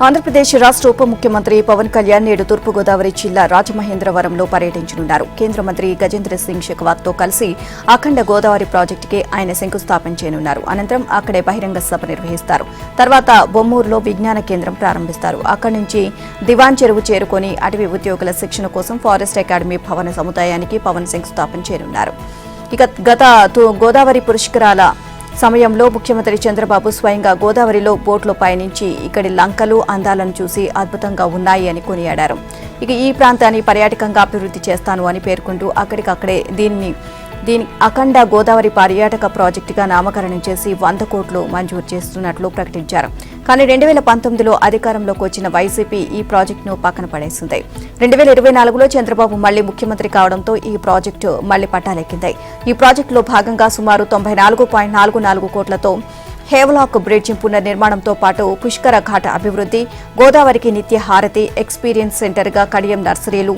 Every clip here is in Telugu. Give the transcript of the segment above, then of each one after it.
ఆంధ్రప్రదేశ్ రాష్ట్ర ఉప ముఖ్యమంత్రి పవన్ కళ్యాణ్ నేడు తూర్పుగోదావరి జిల్లా రాజమహేంద్రవరంలో పర్యటించనున్నారు. కేంద్ర మంత్రి గజేంద్ర సింగ్ షెకావత్తో కలిసి అఖండ గోదావరి ప్రాజెక్టుకి ఆయన శంకుస్థాపన చేయనున్నారు. అనంతరం అక్కడే బహిరంగ సభ నిర్వహిస్తారు. తర్వాత బొమ్మూరులో విజ్ఞాన కేంద్రం ప్రారంభిస్తారు. అక్కడి నుంచి దివాన్ చెరువు చేరుకుని అటవీ ఉద్యోగుల శిక్షణ కోసం ఫారెస్ట్ అకాడమీ భవన సముదాయానికి పవన్ శంకుస్థాపన చేయనున్నారు. గత గోదావరి పుష్కరాల సమయంలో ముఖ్యమంత్రి చంద్రబాబు స్వయంగా గోదావరిలో బోట్లో పయనించి ఇక్కడి లంకలు అందాలను చూసి అద్భుతంగా ఉన్నాయి అని కొనియాడారు. ఈ ప్రాంతాన్ని పర్యాటకంగా అభివృద్ధి చేస్తాను అని పేర్కొంటూ అక్కడికక్కడే దీని అఖండ గోదావరి పర్యాటక ప్రాజెక్టుగా నామకరణం చేసి 100 కోట్లు మంజూరు చేస్తున్నట్లు ప్రకటించారు. కానీ 2019లో అధికారంలోకి వచ్చిన వైసీపీ ఈ ప్రాజెక్టును పక్కన పడేసింది. 2024లో చంద్రబాబు మళ్లీ ముఖ్యమంత్రి కావడంతో ఈ ప్రాజెక్టు మళ్లీ పట్టాలెక్కింది. ఈ ప్రాజెక్టులో భాగంగా సుమారు 94.44 కోట్లతో హేవలాక్ బ్రిడ్జ్ పునర్నిర్మాణంతో పాటు పుష్కర ఘాట్ అభివృద్ధి, గోదావరికి నిత్య హారతి, ఎక్స్పీరియన్స్ సెంటర్గా కడియం నర్సరీలు,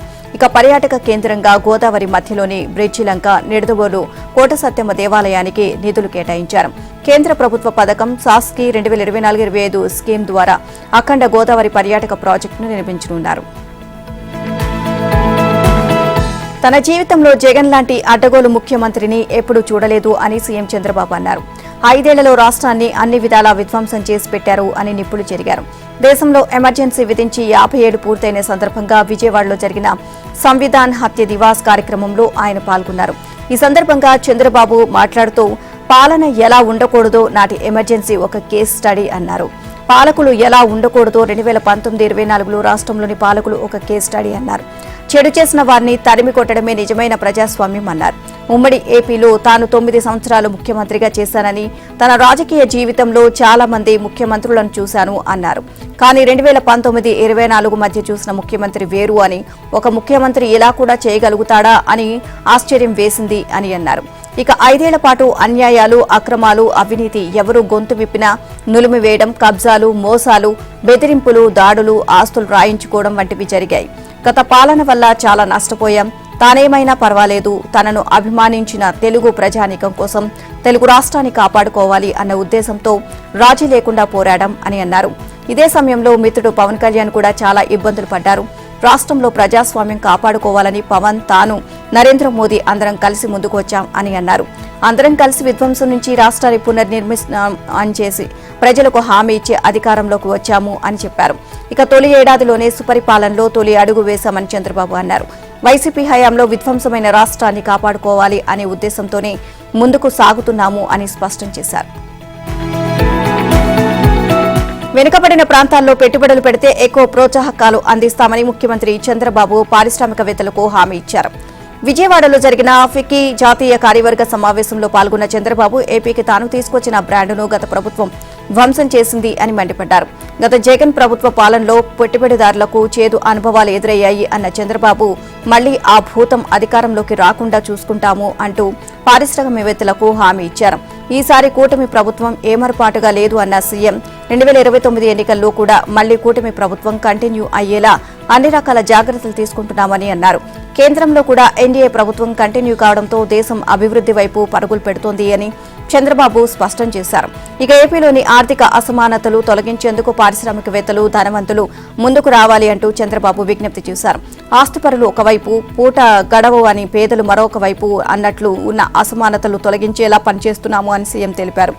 పర్యాటక కేంద్రంగా గోదావరి మధ్యలోని బ్రిడ్జి లంక, నిడదవోలు కోట సత్యమ్మ దేవాలయానికి నిధులు కేటాయించారు. కేంద్ర ప్రభుత్వ పథకం సాస్కి 2024-25 స్కీమ్ ద్వారా అఖండ గోదావరి పర్యాటక ప్రాజెక్టును నిర్మించనున్నారు. తన జీవితంలో జగన్ లాంటి అడ్డగోలు ముఖ్యమంత్రిని ఎప్పుడూ చూడలేదు అని సీఎం చంద్రబాబు అన్నారు. 5 ఏళ్లలో రాష్ట్రాన్ని అన్ని విధాలా విధ్వంసం చేసి పెట్టారు అని నిప్పులు చెరిగారు. దేశంలో ఎమర్జెన్సీ విధించి 50 ఏళ్లు పూర్తయిన సందర్భంగా విజయవాడలో జరిగిన సంవిధాన్ హత్య దివాస్ కార్యక్రమంలో ఆయన పాల్గొన్నారు. ఈ సందర్భంగా చంద్రబాబు మాట్లాడుతూ పాలన ఎలా ఉండకూడదో నాటి ఎమర్జెన్సీ ఒక కేస్ స్టడీ అన్నారు. పాలకులు ఎలా ఉండకూడదో 2019-24లో రాష్ట్రంలోని పాలకులు ఒక కేస్ స్టడీ అన్నారు. చెడు చేసిన వారిని తరిమి కొట్టడమే నిజమైన ప్రజాస్వామ్యం అన్నారు. ఉమ్మడి ఏపీలో తాను 9 సంవత్సరాలు ముఖ్యమంత్రిగా చేశానని, తన రాజకీయ జీవితంలో చాలా మంది ముఖ్యమంత్రులను చూశాను అన్నారు. కానీ 2019-24 మధ్య చూసిన ముఖ్యమంత్రి వేరు అని, ఒక ముఖ్యమంత్రి ఇలా కూడా చేయగలుగుతాడా అని ఆశ్చర్యం వేసింది అని అన్నారు. 5 ఏళ్ల పాటు అన్యాయాలు, అక్రమాలు, అవినీతి ఎవరు గొంతు విప్పినా నులిమి వేయడం, కబ్జాలు, మోసాలు, బెదిరింపులు, దాడులు, ఆస్తులు రాయించుకోవడం వంటివి జరిగాయి. గత పాలన వల్ల చాలా నష్టపోయాం. తానేమైనా పర్వాలేదు, తనను అభిమానించిన తెలుగు ప్రజానీకం కోసం తెలుగు రాష్ట్రాన్ని కాపాడుకోవాలి అన్న ఉద్దేశంతో రాజీ లేకుండా పోరాడం అని అన్నారు. ఇదే సమయంలో మిత్రుడు పవన్ కళ్యాణ్ కూడా చాలా ఇబ్బందులు పడ్డారు. రాష్ట్రంలో ప్రజాస్వామ్యం కాపాడుకోవాలని పవన్, తాను, నరేంద్ర మోదీ అందరం కలిసి ముందుకు వచ్చాం అని అన్నారు. అందరం కలిసి విధ్వంసం నుంచి రాష్ట్రాన్ని పునర్నిర్మిస్తాం అని చేసి ప్రజలకు హామీ ఇచ్చే అధికారంలోకి వచ్చాము అని చెప్పారు. తొలి ఏడాదిలోనే సుపరిపాలనలో తొలి అడుగు వేశామని చంద్రబాబు అన్నారు. వైసీపీ హయాంలో విధ్వంసమైన రాష్ట్రాన్ని కాపాడుకోవాలి అనే ఉద్దేశంతోనే ముందుకు సాగుతున్నాము అని స్పష్టం చేశారు. వెనుకబడిన ప్రాంతాల్లో పెట్టుబడులు పెడితే ఎక్కువ ప్రోత్సాహకాలు అందిస్తామని ముఖ్యమంత్రి చంద్రబాబు పారిశ్రామికవేత్తలకు హామీ ఇచ్చారు. విజయవాడలో జరిగిన ఫిక్కీ జాతీయ కార్యవర్గ సమావేశంలో పాల్గొన్న చంద్రబాబు ఏపీకి తాను తీసుకొచ్చిన బ్రాండును గత ప్రభుత్వం ధ్వంసం చేసింది అని మండిపడ్డారు. గత జగన్ ప్రభుత్వ పాలనలో పెట్టుబడిదారులకు చేదు అనుభవాలు ఎదురయ్యాయి అన్న చంద్రబాబు మళ్లీ ఆ భూతం అధికారంలోకి రాకుండా చూసుకుంటాము అంటూ పారిశ్రామికవేత్తలకు హామీ ఇచ్చారు. ఈసారి కూటమి ప్రభుత్వం ఏమరపాటుగా లేదు అన్న సీఎం 2029 ఎన్నికల్లో కూడా మళ్లీ కూటమి ప్రభుత్వం కంటిన్యూ అయ్యేలా అన్ని రకాల జాగ్రత్తలు తీసుకుంటున్నామని అన్నారు. కేంద్రంలో కూడా ఎన్డీఏ ప్రభుత్వం కంటిన్యూ కావడంతో దేశం అభివృద్ధి వైపు పరుగులు పెడుతోంది అని చంద్రబాబు స్పష్టం చేశారు. ఏపీలోని ఆర్థిక అసమానతలు తొలగించేందుకు పారిశ్రామికవేత్తలు, ధనవంతులు ముందుకు రావాలి అంటూ చంద్రబాబు విజ్ఞప్తి చేశారు. ఆస్తిపరులు ఒకవైపు, పూట గడవు అని పేదలు మరొక వైపు అన్నట్లు ఉన్న అసమానతలు తొలగించేలా పనిచేస్తున్నాము అని సీఎం తెలిపారు.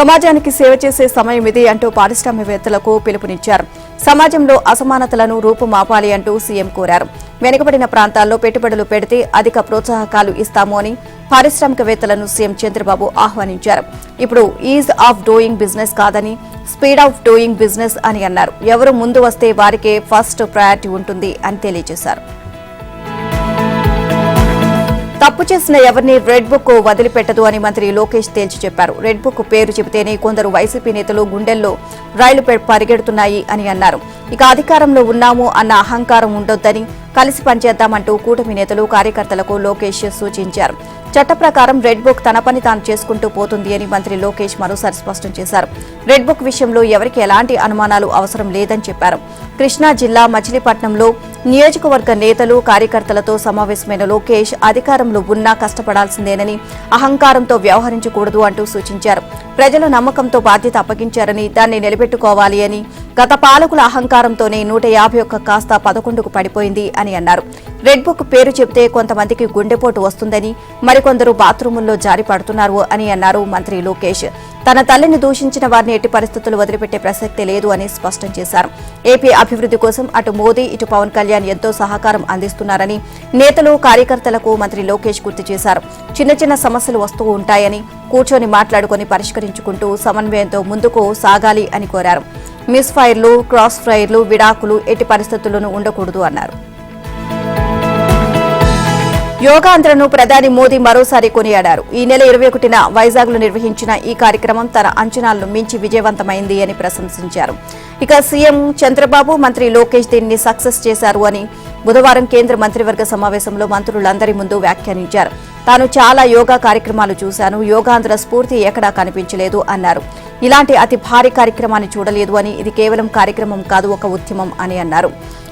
సమాజానికి సేవ చేసే సమయం ఇది అంటూ పారిశ్రామికవేత్తలకు పిలుపునిచ్చారు. సమాజంలో అసమానతలను రూపుమాపాలి అంటూ సీఎం కోరారు. వెనుకబడిన ప్రాంతాల్లో పెట్టుబడులు పెడితే అధిక ప్రోత్సాహకాలు ఇస్తాము అని పారిశ్రామికవేత్తలను సీఎం చంద్రబాబు ఆహ్వానించారు. ఇప్పుడు ఈజ్ ఆఫ్ డూయింగ్ బిజినెస్ కాదని స్పీడ్ ఆఫ్ డూయింగ్ బిజినెస్ అని అన్నారు. ఎవరు ముందు వస్తే వారికే ఫస్ట్ ప్రయారిటీ ఉంటుంది అని తెలియజేశారు. తప్పు చేసిన ఎవరిని రెడ్ బుక్ వదిలిపెట్టదు అని మంత్రి లోకేష్ తేల్చి చెప్పారు. రెడ్ బుక్ పేరు చెబితేనే కొందరు వైసీపీ నేతలు గుండెల్లో రైలు పరిగెడుతున్నాయి అని అన్నారు. అధికారంలో ఉన్నాము అన్న అహంకారం ఉండొద్దని, కలిసి పనిచేద్దామంటూ కూటమి నేతలు, కార్యకర్తలకు లోకేష్ సూచించారు. చట్ట ప్రకారం రెడ్ బుక్ తన పని తాను చేసుకుంటూ పోతుంది అని మంత్రి లోకేష్ మరోసారి స్పష్టం చేశారు. రెడ్ బుక్ విషయంలో ఎవరికి ఎలాంటి అనుమానాలు అవసరం లేదని చెప్పారు. కృష్ణా జిల్లా మచిలీపట్నంలో నియోజకవర్గ నేతలు కార్యకర్తలతో సమావేశమైన లోకేష్ అధికారంలో ఉన్నా కష్టపడాల్సిందేనని, అహంకారంతో వ్యవహరించకూడదు అంటూ సూచించారు. ప్రజల నమ్మకంతో బాధ్యత అప్పగించారని దాన్ని నిలబెట్టుకోవాలి అని, గత పాలకుల అహంకారంతోనే 151 కాస్త 11కు పడిపోయింది అని అన్నారు. రెడ్ బుక్ పేరు చెబితే కొంతమందికి గుండెపోటు వస్తుందని, మరికొందరు బాత్రూముల్లో జారి పడుతున్నారు అని అన్నారు మంత్రి లోకేష్. తన తల్లిని దూషించిన వారిని ఎట్టి పరిస్థితులు వదిలిపెట్టే ప్రసక్తే లేదు అని స్పష్టం చేశారు. ఏపీ అభివృద్ధి కోసం అటు మోదీ ఇటు పవన్ కళ్యాణ్ ఎంతో సహకారం అందిస్తున్నారని నేతలు కార్యకర్తలకు మంత్రి లోకేష్ గుర్తు చేశారు. చిన్న చిన్న సమస్యలు వస్తూ ఉంటాయని కూర్చొని మాట్లాడుకుని పరిష్కరించుకుంటూ సమన్వయంతో ముందుకు సాగాలి అని కోరారు. మిస్ ఫైర్లు, క్రాస్ ఫైర్లు, విడాకులు ఎట్టి పరిస్థితుల్లోనూ ఉండకూడదు అన్నారు. యోగాంధ్రను ప్రధాని మోదీ మరోసారి కొనియాడారు. ఈ నెల 21న వైజాగ్లో నిర్వహించిన ఈ కార్యక్రమం తన అంచనాలను మించి విజయవంతమైంది అని ప్రశంసించారు. ఇక సీఎం చంద్రబాబు, మంత్రి లోకేష్ దీన్ని సక్సెస్ చేశారు అని బుధవారం కేంద్ర మంత్రివర్గ సమావేశంలో మంత్రులందరి ముందు వ్యాఖ్యానించారు. తాను చాలా యోగా కార్యక్రమాలు చూశాను, యోగాంధ్ర స్ఫూర్తి ఎక్కడా కనిపించలేదు అన్నారు. ఇలాంటి అతి భారీ కార్యక్రమాన్ని చూడలేదు అని, ఇది కేవలం కార్యక్రమం కాదు, ఒక ఉద్యమం అని అన్నారు.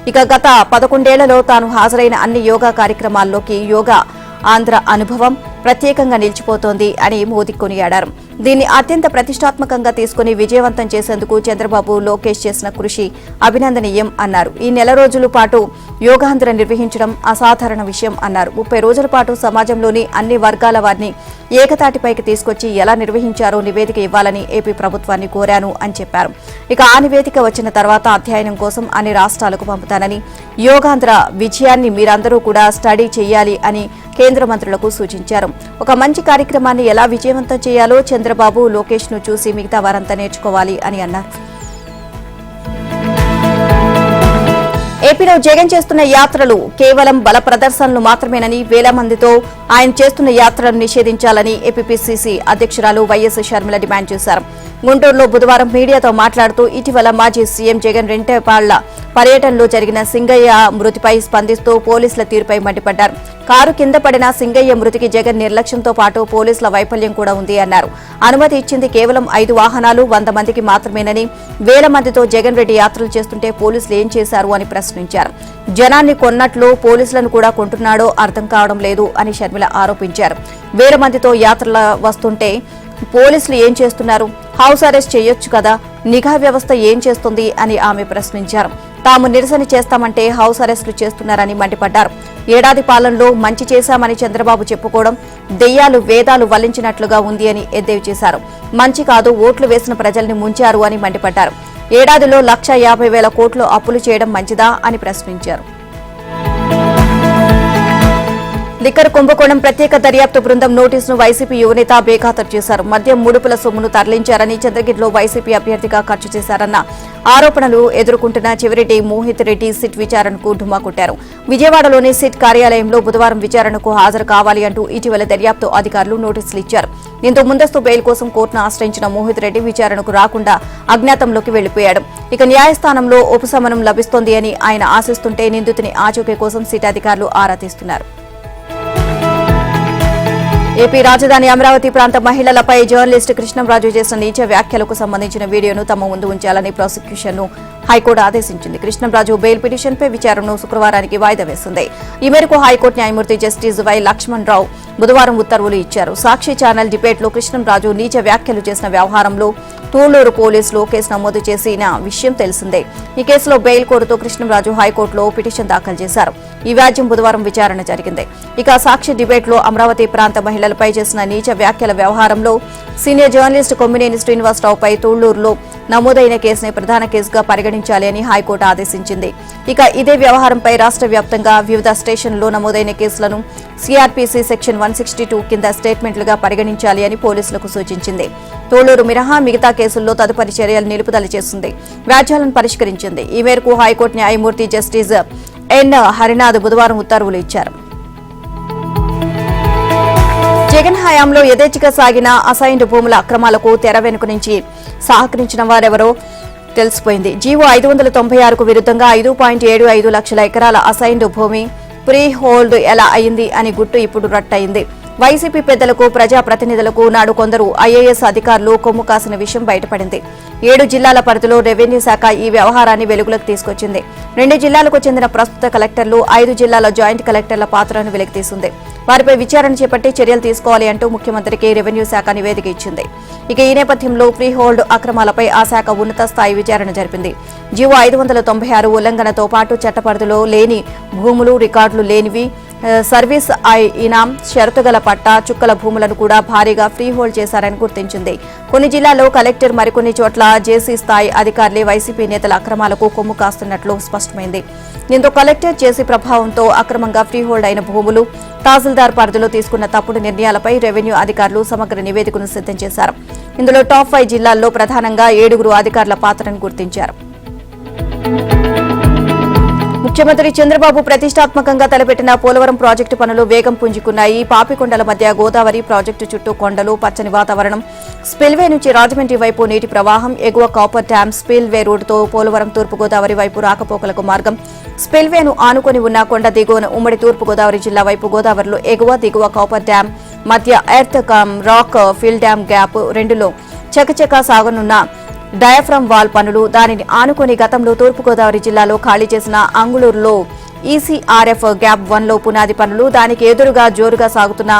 ఇక గత 11 ఏళ్లలో తాను హాజరైన అన్ని యోగా కార్యక్రమాల్లోకి యోగా ఆంధ్ర అనుభవం ప్రత్యేకంగా నిలిచిపోతోంది అని మోదీ కొనియాడారు. దీన్ని అత్యంత ప్రతిష్టాత్మకంగా తీసుకుని విజయవంతం చేసేందుకు చంద్రబాబు, లోకేష్ చేసిన కృషి అభినందనీయం అన్నారు. ఈ నెల రోజుల పాటు యోగాంధ్ర నిర్వహించడం అసాధారణ విషయం అన్నారు. 30 రోజుల పాటు సమాజంలోని అన్ని వర్గాల వారిని ఏకతాటిపైకి తీసుకొచ్చి ఎలా నిర్వహించారో నివేదిక ఇవ్వాలని ఏపీ ప్రభుత్వాన్ని కోరాను అని చెప్పారు. ఇక ఆ నివేదిక వచ్చిన తర్వాత అధ్యయనం కోసం అన్ని రాష్ట్రాలకు పంపుతానని, యోగాంధ్ర విజయాన్ని మీరందరూ కూడా స్టడీ చేయాలి అని కేంద్ర మంత్రులకు సూచించారు. ఒక మంచి కార్యక్రమాన్ని ఎలా విజయవంతం చేయాలో చంద్రబాబు, లోకేష్ ను చూసి మిగతా వారంతా నేర్చుకోవాలి అని అన్నారు. ఏపీలో జగన్ చేస్తున్న యాత్రలు కేవలం బల ప్రదర్శనలు మాత్రమేనని, వేల మందితో ఆయన చేస్తున్న యాత్రలను నిషేధించాలని ఏపీపీసీసీ అధ్యక్షురాలు వైఎస్ షర్మిల డిమాండ్ చేశారు. గుంటూరులో బుధవారం మీడియాతో మాట్లాడుతూ ఇటీవల మాజీ సీఎం జగన్ రెంటేపాళ్ల పర్యటనలో జరిగిన సింగయ్య మృతిపై స్పందిస్తూ పోలీసుల తీరుపై మండిపడ్డారు. కారు కింద పడిన సింగయ్య మృతికి జగన్ నిర్లక్ష్యంతో పాటు పోలీసుల వైఫల్యం కూడా ఉంది అన్నారు. అనుమతి ఇచ్చింది కేవలం 5 వాహనాలు 100 మందికి మాత్రమేనని, వేల మందితో జగన్ రెడ్డి యాత్రలు చేస్తుంటే పోలీసులు ఏం చేశారు అని ప్రశ్నించారు. జనాన్ని కొన్నట్లు పోలీసులను కూడా కొంటున్నాడో అర్థం కావడం లేదు అని షర్మిల ఆరోపించారు. వేల మందితో యాత్రల వస్తుంటే పోలీసులు ఏం చేస్తున్నారు? హౌస్ అరెస్ట్ చేయొచ్చు కదా, నిఘా వ్యవస్థ ఏం చేస్తుంది అని ఆమె ప్రశ్నించారు. తాము నిరసన చేస్తామంటే హౌస్ అరెస్టులు చేస్తున్నారని మండిపడ్డారు. ఏడాది పాలనలో మంచి చేశామని చంద్రబాబు చెప్పుకోవడం దెయ్యాలు వేదాలు వల్లించినట్లుగా ఉంది అని ఎద్దేవి చేశారు. మంచి కాదు, ఓట్లు వేసిన ప్రజల్ని ముంచారు అని మండిపడ్డారు. ఏడాదిలో 1,50,000 కోట్లు అప్పులు చేయడం మంచిదా అని ప్రశ్నించారు. లిక్కర్ కుంభకోణం ప్రత్యేక దర్యాప్తు బృందం నోటీసును వైసీపీ యువనేత బేఖాతరు చేశారు. మద్యం ముడుపుల సొమ్మును తరలించారని, చంద్రగిరిలో వైసీపీ అభ్యర్థిగా ఖర్చు చేశారన్న ఆరోపణలు ఎదుర్కొంటున్న చెవిరెడ్డి మోహిత్ రెడ్డి సిట్ విచారణకు ఢుమా కొట్టారు. విజయవాడలోని సిట్ కార్యాలయంలో బుధవారం విచారణకు హాజరు కావాలి అంటూ ఇటీవల దర్యాప్తు అధికారులు నోటీసులు ఇచ్చారు. దీంతో ముందస్తు బెయిల్ కోసం కోర్టును ఆశ్రయించిన మోహిత్ రెడ్డి విచారణకు రాకుండా అజ్ఞాతంలోకి వెళ్లిపోయాడు. ఇక న్యాయస్థానంలో ఉపశమనం లభిస్తోంది అని ఆయన ఆశిస్తుంటే నిందితుని ఆచూకీ కోసం సిట్ అధికారులు ఆరా తీస్తున్నారు. ఏపీ రాజధాని అమరావతి ప్రాంత మహిళలపై జర్నలిస్ట్ కృష్ణంరాజు చేసిన నీచ వ్యాఖ్యలకు సంబంధించిన వీడియోను తమ ముందు ఉంచాలని ప్రాసిక్యూషన్ను హైకోర్టు ఆదేశించింది. కృష్ణంరాజు బెయిల్ పిటిషన్పై విచారణను శుక్రవారానికి వాయిదా వేసింది. ఈ మేరకు హైకోర్టు న్యాయమూర్తి జస్టిస్ వై లక్ష్మణ్ రావు బుధవారం ఉత్తర్వులు ఇచ్చారు. సాక్షి ఛానల్ డిబేట్లో కృష్ణంరాజు నీచ వ్యాఖ్యలు చేసిన వ్యవహారంలో తూళ్లూరు పోలీసులు కేసు నమోదు చేసిన విషయం తెలిసిందే. ఈ కేసులో బెయిల్ కోరుతూ కృష్ణంరాజు హైకోర్టులో పిటిషన్ దాఖలు చేశారు. ఈ వ్యాజ్యం బుధవారం విచారణ జరిగింది. ఇక సాక్షి డిబేట్లో అమరావతి ప్రాంత మహిళలపై చేసిన నీచ వ్యాఖ్యల వ్యవహారంలో సీనియర్ జర్నలిస్ట్ కొమ్మినేని శ్రీనివాసరావుపై తూళ్లూరులో నమోదైన కేసుని ప్రధాన కేసుగా పరిగణించాలి అని హైకోర్టు ఆదేశించింది. ఇక ఇదే వ్యవహారంపై రాష్ట్ర వ్యాప్తంగా వివిధ స్టేషన్లలో నమోదైన కేసులను సిఆర్పీసీ సెక్షన్ 162 కింద స్టేట్మెంట్లుగా పరిగణించాలి అని పోలీసులకు సూచించింది. తూళ్లూరు మినహా మిగతా కేసుల్లో తదుపరి చర్యలు నిలుపుదల చేసింది. వ్యాజ్యాలను పరిష్కరించింది. ఈ మేరకు హైకోర్టు న్యాయమూర్తి జస్టిస్ ఎన్ హరినాథ్ బుధవారం ఉత్తర్వులు ఇచ్చారు. జగన్ హయాంలో యథేచ్ఛగా సాగిన అసైన్డ్ భూముల అక్రమాలకు తెర వెనుక నుంచి సహకరించిన వారెవరో తెలిసిపోయింది. జీవో 596కు విరుద్ధంగా 5.75 లక్షల ఎకరాల అసైన్డ్ భూమి ప్రీ హోల్డ్ ఎలా అయింది అని గుట్టు ఇప్పుడు రట్టయింది. వైసీపీ పెద్దలకు ప్రజాప్రతినిధులకు నాడు కొందరు ఐఏఎస్ అధికారులు కొమ్ము కాసిన విషయం బయటపడింది. 7 జిల్లాల పరిధిలో రెవెన్యూ శాఖ ఈ వ్యవహారాన్ని వెలుగులోకి తీసుకొచ్చింది. 2 జిల్లాలకు చెందిన ప్రస్తుత కలెక్టర్లు 5 జిల్లాల జాయింట్ కలెక్టర్ల పాత్రను వెలికితీసింది. వారిపై విచారణ చేపట్టి చర్యలు తీసుకోవాలి అంటూ ముఖ్యమంత్రికి రెవెన్యూ శాఖ నివేదిక ఇచ్చింది. ఇక ఈ నేపథ్యంలో ఫ్రీ హోల్డ్ అక్రమాలపై ఆ శాఖ ఉన్నత స్థాయి విచారణ జరిపింది. జీవో 596 ఉల్లంఘనతో పాటు చట్టపరిధిలో లేని భూములు, రికార్డులు లేనివి, సర్వీస్ ఇనాం షరతుగల పట్టా, చుక్కల భూములను కూడా భారీగా ఫ్రీ హోల్డ్ చేశారని గుర్తించింది. కొన్ని జిల్లాల్లో కలెక్టర్, మరికొన్ని చోట్ల జేసీ స్థాయి అధికారులే వైసీపీ నేతల అక్రమాలకు కొమ్ము కాస్తున్నట్లు స్పష్టమైంది. దీంతో కలెక్టర్, జేసీ ప్రభావంతో అక్రమంగా ఫ్రీ హోల్డ్ అయిన భూములు, తహసీల్దార్ పరిధిలో తీసుకున్న తప్పుడు నిర్ణయాలపై రెవెన్యూ అధికారులు సమగ్ర నివేదికను సిద్ధం చేశారు. ఇందులో టాప్ 5 జిల్లాల్లో ప్రధానంగా 7 అధికారుల పాత్రను గుర్తించారు. ముఖ్యమంత్రి చంద్రబాబు ప్రతిష్టాత్మకంగా తలపెట్టిన పోలవరం ప్రాజెక్టు పనులు వేగం పుంజుకున్నాయి. పాపికొండల మధ్య గోదావరి ప్రాజెక్టు చుట్టూ కొండలు, పచ్చని వాతావరణం, స్పిల్వే నుంచి రాజమండ్రి వైపు నీటి ప్రవాహం, ఎగువ కాపర్ డ్యాం, స్పిల్వే రోడ్డుతో పోలవరం తూర్పు గోదావరి వైపు రాకపోకలకు మార్గం, స్పిల్వేను ఆనుకొని ఉన్న కొండ దిగువన ఉమ్మడి తూర్పు గోదావరి జిల్లా వైపు గోదావరిలో ఎగువ, దిగువ కాపర్ డ్యాం మధ్య earth rock fill dam gap 2లో చకచకా సాగనున్న డయాఫ్రమ్ వాల్ పనులు, దానిని ఆనుకొని గతంలో తూర్పుగోదావరి జిల్లాలో ఖాళీ చేసిన అంగుళూరులో ఈసీఆర్ఎఫ్ గ్యాప్ 1లో పునాది పనులు, దానికి ఎదురుగా జోరుగా సాగుతున్న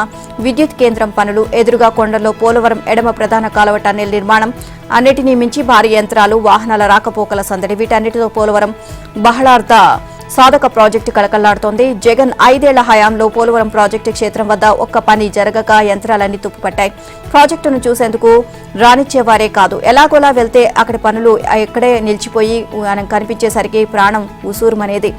విద్యుత్ కేంద్రం పనులు, ఎదురుగా కొండల్లో పోలవరం ఎడమ ప్రధాన కాలువ టన్నెల్ నిర్మాణం, అన్నిటినీ మించి భారీ యంత్రాలు, వాహనాల రాకపోకల సందడి, వీటన్నిటితో పోలవరం బహళార్థ సాధక ప్రాజెక్టు కలకల్లాడుతోంది. జగన్ 5 ఏళ్ల హయాంలో పోలవరం ప్రాజెక్టు క్షేత్రం వద్ద ఒక్క పని జరగక యంత్రాలన్నీ తుప్పుపట్టాయి. ప్రాజెక్టును చూసేందుకు రానిచ్చేవారే కాదు, ఎలాగోలా వెళ్తే అక్కడి పనులు ఎక్కడే నిలిచిపోయి కనిపించేసరికి ప్రాణం ఉసూరుమనేది.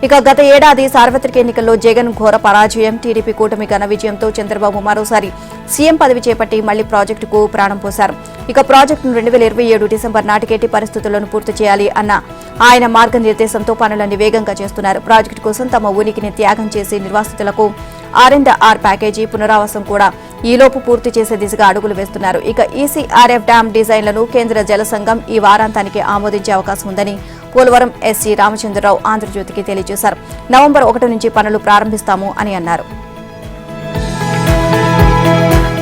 ఇక గత ఏడాది సార్వత్రిక ఎన్నికల్లో జగన్ ఘోర పరాజయం, టీడీపీ కూటమి ఘన విజయంతో చంద్రబాబు మరోసారి సీఎం పదవి చేపట్టి మళ్లీ ప్రాజెక్టుకు ప్రాణం పోశారు. ఇక ప్రాజెక్టును 2027 డిసెంబర్ నాటికేటి పరిస్థితులను పూర్తి చేయాలి అన్న ఆయన మార్గనిర్దేశంతో పనులన్నీ వేగంగా చేస్తున్నారు. ప్రాజెక్టు కోసం తమ ఉనికిని త్యాగం చేసి నిర్వాసితులకు R&R ప్యాకేజీ పునరావాసం కూడా ఈలోపు పూర్తి చేసే దిశగా అడుగులు వేస్తున్నారు. ఇక ఈసీఆర్ఎఫ్ డ్యాం డిజైన్లను కేంద్ర జల సంఘం ఈ వారాంతానికి ఆమోదించే అవకాశం ఉందని పోలవరం ఎస్సీ రామచంద్రరావు ఆంధ్రజ్యోతికి తెలియజేశారు. నవంబర్ 1 నుంచి పనులు ప్రారంభిస్తాము అని అన్నారు.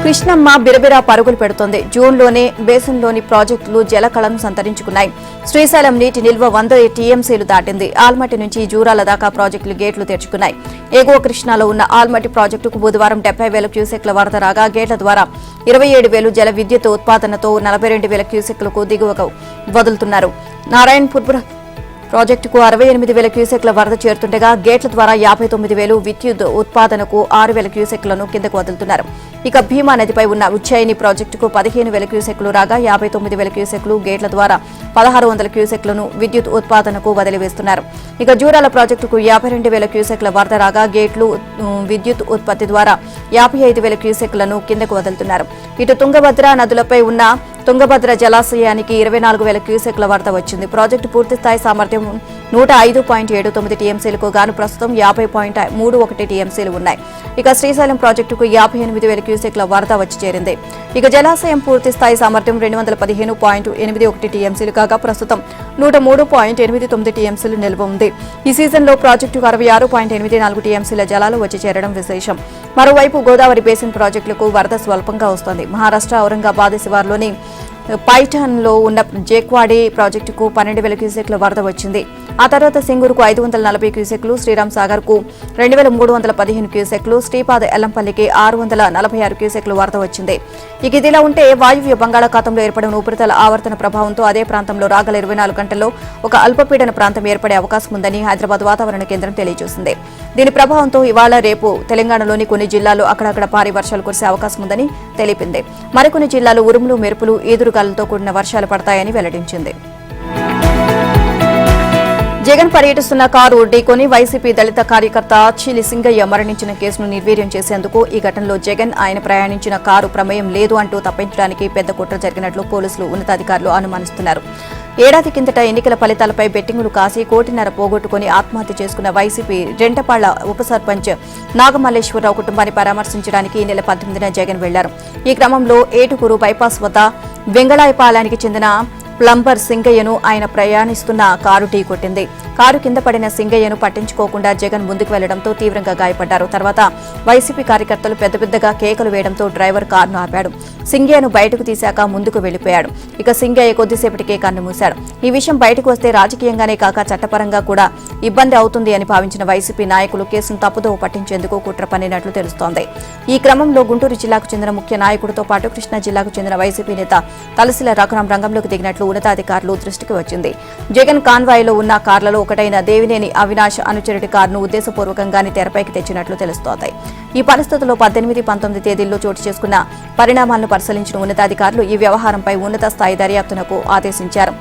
కృష్ణమ్మ బిరబిరా పరుగులు పెడుతోంది. జూన్లోనే బేసిన్లోని ప్రాజెక్టులు జలకళను సంతరించుకున్నాయి. శ్రీశైలం నీటి నిల్వ 100 టీఎంసీలు దాటింది. ఆల్మట్టి నుంచి జూరాల దాకా ప్రాజెక్టులు గేట్లు తెరుచుకున్నాయి. ఎగువ కృష్ణాలో ఉన్న ఆల్మట్టి ప్రాజెక్టుకు బుధవారం 70,000 క్యూసెక్ల వరద రాగా గేట్ల ద్వారా 27,000 జల విద్యుత్ ఉత్పాదనతో 42,000 క్యూసెక్లకు దిగువకు వదులుతున్నారు. నారాయణపూర్ ప్రాజెక్టుకు 68,000 క్యూసెక్ల వరద చేరుతుండగా గేట్ల ద్వారా 59,000 విద్యుత్ ఉత్పాదనకు 6,000 క్యూసెక్లను కిందకు వదులుతున్నారు. ఇక భీమా నదిపై ఉన్న ఉజ్జయిని ప్రాజెక్టుకు 15,000 క్యూసెక్లు రాగా 59,000 క్యూసెక్లు గేట్ల ద్వారా 1,600 క్యూసెక్లను విద్యుత్ ఉత్పాదనకు వదిలివేస్తున్నారు. ఇక జూరాల ప్రాజెక్టుకు 52,000 క్యూసెక్ల వరద రాగా గేట్లు విద్యుత్ ఉత్పత్తి ద్వారా 55,000 క్యూసెక్లను కిందకు వదులుతున్నారు. ఇటు తుంగభద్ర నదులపై ఉన్న తుంగభద్ర జలాశయానికి 24,000 క్యూసెక్ల వరద వచ్చింది. ప్రాజెక్టు పూర్తిస్థాయి సామర్థ్యం 105.79 టీఎంసీలకు గాను ప్రస్తుతం 50.31 టీఎంసీలు ఉన్నాయి. ఇక శ్రీశైలం ప్రాజెక్టుకు 58,000 క్యూసెక్ల వరద వచ్చి చేరింది. ఇక జలాశయం పూర్తిస్థాయి సామర్థ్యం 215.81 టీఎంసీలు కాగా ప్రస్తుతం 103.89 టీఎంసీలు నిల్వ ఉంది. ఈ సీజన్లో ప్రాజెక్టుకు 66.84 టీఎంసీల జలాలు వచ్చి చేరడం విశేషం. మరోవైపు గోదావరి బేసిన్ ప్రాజెక్టులకు వరద స్వల్పంగా వస్తోంది. మహారాష్ట్ర ఔరంగాబాద్ శివార్లోని పైఠాన్లో ఉన్న జేక్వాడి ప్రాజెక్టుకు 12,000 క్యూసెక్ల వరద వచ్చింది. ఆ తర్వాత సింగూరుకు 540 క్యూసెక్లు, శ్రీరామ్ సాగర్కు 2,315 క్యూసెక్లు, శ్రీపాద ఎల్లంపల్లికి 646 క్యూసెక్లు వరద వచ్చింది. ఇక ఇదిలా ఉంటే వాయువ్య బంగాళాఖాతంలో ఏర్పడిన ఉపరితల ఆవర్తన ప్రభావంతో అదే ప్రాంతంలో రాగల 24 గంటల్లో ఒక అల్పపీడన ప్రాంతం ఏర్పడే అవకాశం ఉందని హైదరాబాద్ వాతావరణ కేంద్రం తెలియజేసింది. దీని ప్రభావంతో ఇవాళ రేపు తెలంగాణలోని కొన్ని జిల్లాల్లో అక్కడక్కడ భారీ వర్షాలు కురిసే అవకాశం ఉందని తెలిపింది. మరికొన్ని జిల్లాలు ఉరుములు, మెరుపులు, ఈదురుగాలులతో కూడిన వర్షాలు పడతాయని వెల్లడించింది. జగన్ పర్యటిస్తున్న కారు ఢీకొని వైసీపీ దళిత కార్యకర్త చిలి సింగయ్య మరణించిన కేసును నిర్వీర్యం చేసేందుకు ఈ ఘటనలో జగన్, ఆయన ప్రయాణించిన కారు ప్రమేయం లేదు అంటూ తప్పించడానికి పెద్ద కుట్ర జరిగినట్లు పోలీసులు ఉన్నతాధికారులు అనుమానిస్తున్నారు. ఏడాది కిందట ఎన్నికల ఫలితాలపై బెట్టింగులు కాసి 1.5 కోటి పోగొట్టుకుని ఆత్మహత్య చేసుకున్న వైసీపీ రెంటపాళ్ల ఉప సర్పంచ్ నాగమల్లేశ్వరరావు కుటుంబాన్ని పరామర్శించడానికి ఈ నెల 18న జగన్ వెళ్లారు. ఈ క్రమంలో ఏటుకూరు బైపాస్ వద్ద వెంగళాయపాలెనికి చెందిన ప్లంబర్ సింగయ్యను ఆయన ప్రయాణిస్తున్న కారు ఢీ కొట్టింది. కారు కింద పడిన సింగయ్యను పట్టించుకోకుండా జగన్ ముందుకు వెళ్లడంతో తీవ్రంగా గాయపడ్డారు. తర్వాత వైసీపీ కార్యకర్తలు పెద్దగా కేకలు వేయడంతో డ్రైవర్ కారును ఆపాడు. సింగయ్యను బయటకు తీశాక ముందుకు వెళ్లిపోయాడు. ఇక సింగయ్య కొద్దిసేపటికే కన్నుమూశాడు. ఈ విషయం బయటకు వస్తే రాజకీయంగానే కాక చట్టపరంగా కూడా ఇబ్బంది అవుతుంది అని భావించిన వైసీపీ నాయకులు కేసును తప్పుదోవ పట్టించేందుకు కుట్ర పన్నినట్లు తెలుస్తోంది. ఈ క్రమంలో గుంటూరు జిల్లాకు చెందిన ముఖ్య నాయకుడితో పాటు కృష్ణా జిల్లాకు చెందిన వైసీపీ నేత తలసిల రఘురాం రంగంలోకి దిగినట్లు ఉన్నతాధికారులు దృష్టికి వచ్చింది. జగన్ కాన్వాయ్లో ఉన్న కార్లలో ఒకటైన దేవినేని అవినాష్ అనుచరుడి కారును ఉద్దేశపూర్వకంగానే తెరపైకి తెచ్చినట్లు తెలుస్తోంది. ఈ పరిస్థితుల్లో 18, 19 తేదీల్లో చోటు చేసుకున్న పరిణామాలను పరిశీలించిన ఉన్నతాధికారులు ఈ వ్యవహారంపై ఉన్నత స్థాయి దర్యాప్తునకు ఆదేశించారు.